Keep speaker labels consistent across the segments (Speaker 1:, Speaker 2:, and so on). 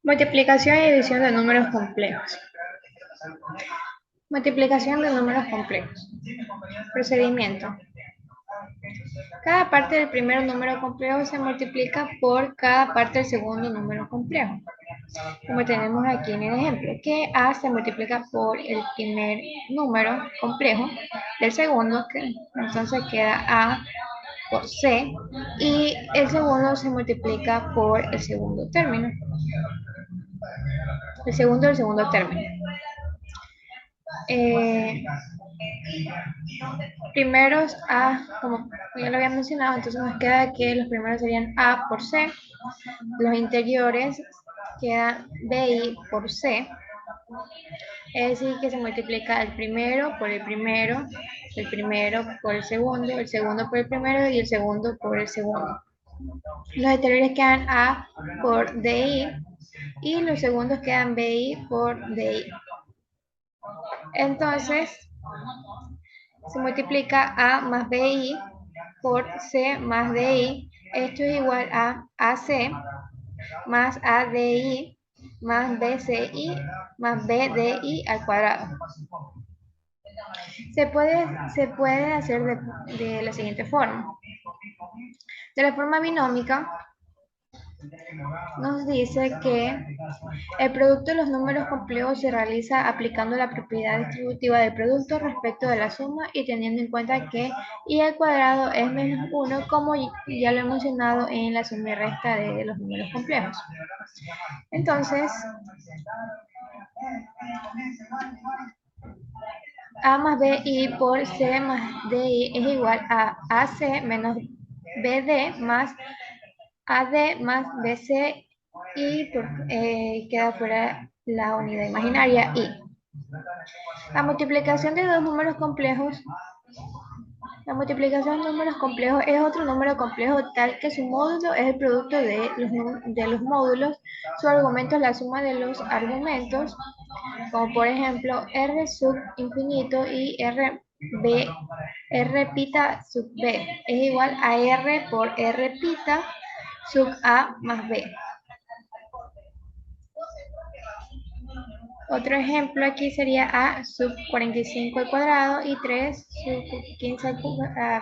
Speaker 1: Multiplicación y división de números complejos. Multiplicación de números complejos. Procedimiento. Cada parte del primer número complejo se multiplica por cada parte del segundo número complejo. Como tenemos aquí en el ejemplo, que A se multiplica por el primer número complejo del segundo, que entonces queda A por C, y el segundo se multiplica por el segundo término. El segundo del segundo término. Primeros A, como ya lo había mencionado, entonces nos queda que los primeros serían A por C, los interiores quedan BI por C, es decir que se multiplica el primero por el primero por el segundo por el primero y el segundo por el segundo. Los interiores quedan A por DI y los segundos quedan BI por DI. Entonces, se multiplica A más BI por C más DI. Esto es igual a AC más ADI más BCI más BDI al cuadrado. Se puede hacer de la siguiente forma. De la forma binómica, nos dice que el producto de los números complejos se realiza aplicando la propiedad distributiva del producto respecto de la suma y teniendo en cuenta que y al cuadrado es menos 1, como ya lo he mencionado en la suma y resta de los números complejos. Entonces, A más BI por C más DI es igual a AC menos BD más AD más BC y queda fuera la unidad imaginaria I. La multiplicación de dos números complejos. La multiplicación de números complejos es otro número complejo tal que su módulo es el producto de los módulos, su argumento es la suma de los argumentos, como por ejemplo R sub infinito y R pita sub B es igual a R por R pita sub A más B. Otro ejemplo aquí sería A sub 45 al cuadrado y 3 sub 15 a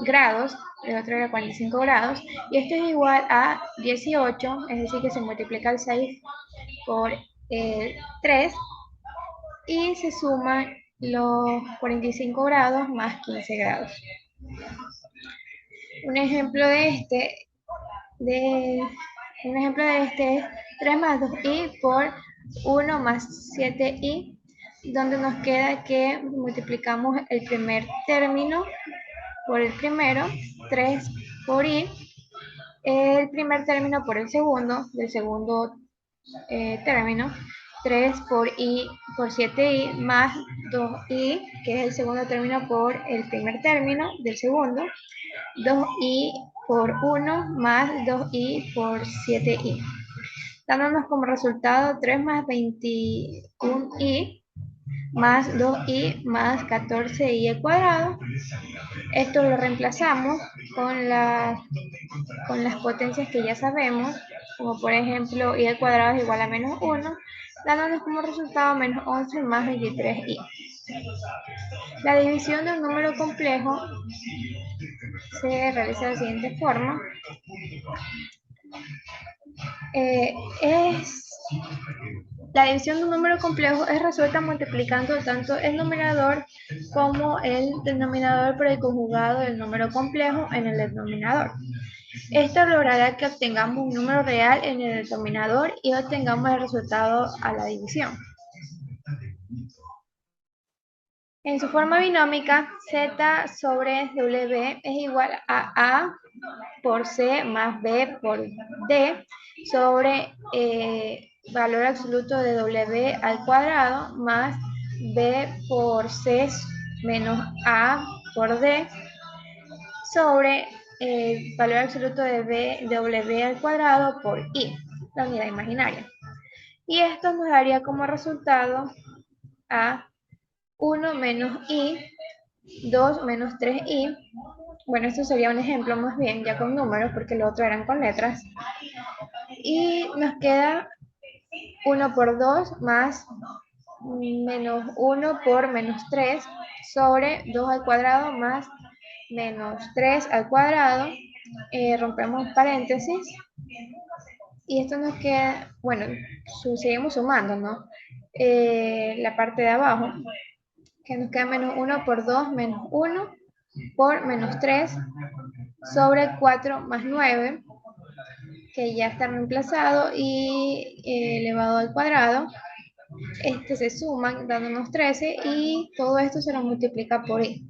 Speaker 1: grados, el otro era 45 grados, y esto es igual a 18, es decir que se multiplica el 6 por el 3 y se suman los 45 grados más 15 grados. Un ejemplo de este es 3 más 2i por 1 más 7i, donde nos queda que multiplicamos el primer término por el primero, 3 por i, el primer término por el segundo, del segundo término, 3 por i por 7i más 2i, que es el segundo término por el primer término del segundo, 2i por 1 más 2i por 7i, dándonos como resultado 3 más 21i más 2i más 14i al cuadrado. Esto lo reemplazamos con las potencias que ya sabemos, como por ejemplo i al cuadrado es igual a menos 1, dándonos como resultado menos 11 más 23i. La división de un número complejo se realiza de la siguiente forma. La división de un número complejo es resuelta multiplicando tanto el numerador como el denominador por el conjugado del número complejo en el denominador. Esto logrará que obtengamos un número real en el denominador y obtengamos el resultado a la división. En su forma binómica, z sobre w es igual a A por C más B por D sobre valor absoluto de W al cuadrado más B por C menos A por D sobre valor absoluto de W al cuadrado por I, la unidad imaginaria. Y esto nos daría como resultado a 1 menos i, 2 menos 3i. Bueno, esto sería un ejemplo más bien ya con números porque lo otro eran con letras. Y nos queda 1 por 2 más menos 1 por menos 3 sobre 2 al cuadrado más menos 3 al cuadrado. Rompemos paréntesis. Y esto nos queda, bueno, seguimos sumando, ¿no? La parte de abajo, que nos queda menos 1 por 2 menos 1 por menos 3 sobre 4 más 9, que ya está reemplazado y elevado al cuadrado. Este se suman dándonos 13 y todo esto se lo multiplica por i.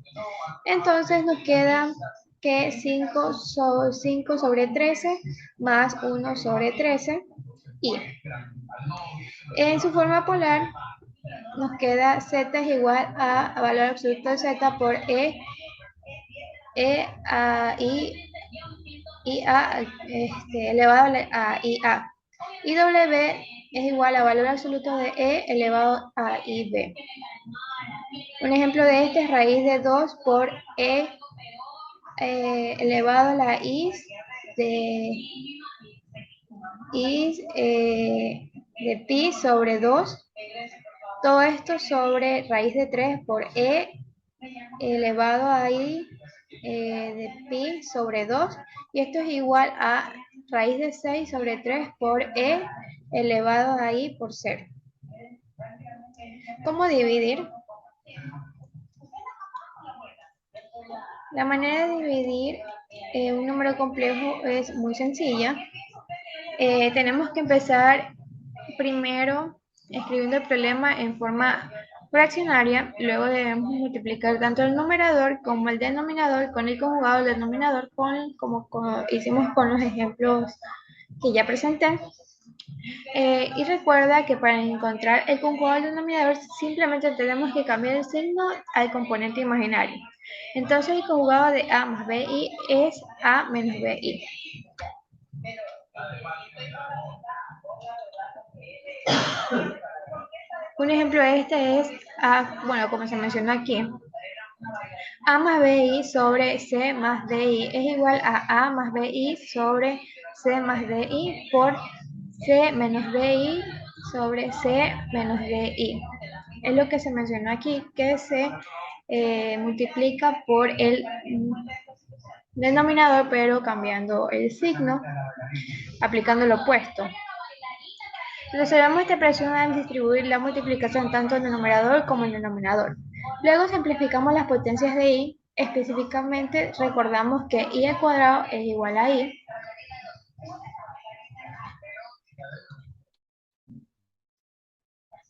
Speaker 1: Entonces nos queda que 5 sobre 13 más 1 sobre 13 y en su forma polar nos queda z es igual a valor absoluto de z por a i a elevado a i a. Y w es igual a valor absoluto de e elevado a i b. Un ejemplo de este es raíz de 2 por e elevado a la de pi sobre 2. Todo esto sobre raíz de 3 por e elevado a i de pi sobre 2. Y esto es igual a raíz de 6 sobre 3 por e elevado a i por 0. ¿Cómo dividir? La manera de dividir un número complejo es muy sencilla. Tenemos que empezar primero escribiendo el problema en forma fraccionaria, luego debemos multiplicar tanto el numerador como el denominador con el conjugado del denominador como hicimos con los ejemplos que ya presenté. Y recuerda que para encontrar el conjugado del denominador simplemente tenemos que cambiar el signo al componente imaginario. Entonces el conjugado de a más bi es a menos bi. Un ejemplo de este es, bueno, como se mencionó aquí, a más bi sobre c más di es igual a más bi sobre c más di por c menos di sobre c menos di. Es lo que se mencionó aquí, que se multiplica por el denominador, pero cambiando el signo, aplicando lo opuesto. Resolvemos esta expresión al distribuir la multiplicación tanto en el numerador como en el denominador. Luego simplificamos las potencias de i. Específicamente recordamos que i al cuadrado es igual a i.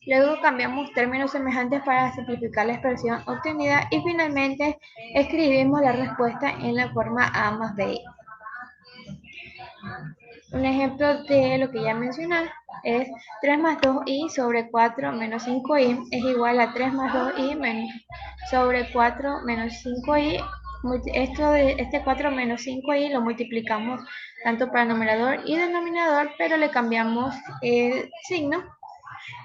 Speaker 1: Luego cambiamos términos semejantes para simplificar la expresión obtenida y finalmente escribimos la respuesta en la forma a más bi. Un ejemplo de lo que ya mencioné es 3 más 2i sobre 4 menos 5i es igual a 3 más 2i sobre 4 menos 5i. Este 4 menos 5i lo multiplicamos tanto para numerador y denominador, pero le cambiamos el signo,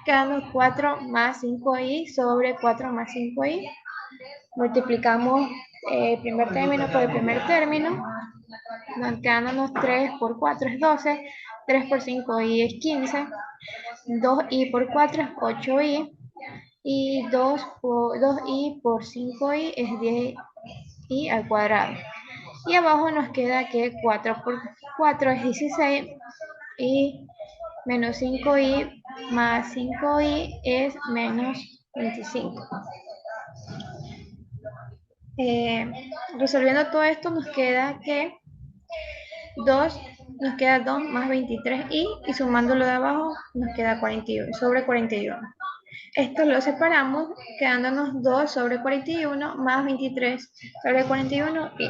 Speaker 1: quedando 4 más 5i sobre 4 más 5i. Multiplicamos el primer término por el primer término, quedándonos 3 por 4 es 12, 3 por 5i es 15, 2i por 4 es 8i y 2i por 5i es 10i al cuadrado. Y abajo nos queda que 4 por 4 es 16 y menos 5i más 5i es menos 25. Resolviendo todo esto nos queda que 2 más 23i y sumándolo de abajo nos queda 41 sobre 41. Esto lo separamos quedándonos 2 sobre 41 más 23 sobre 41 y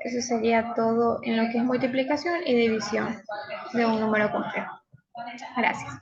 Speaker 1: eso sería todo en lo que es multiplicación y división de un número complejo. Gracias.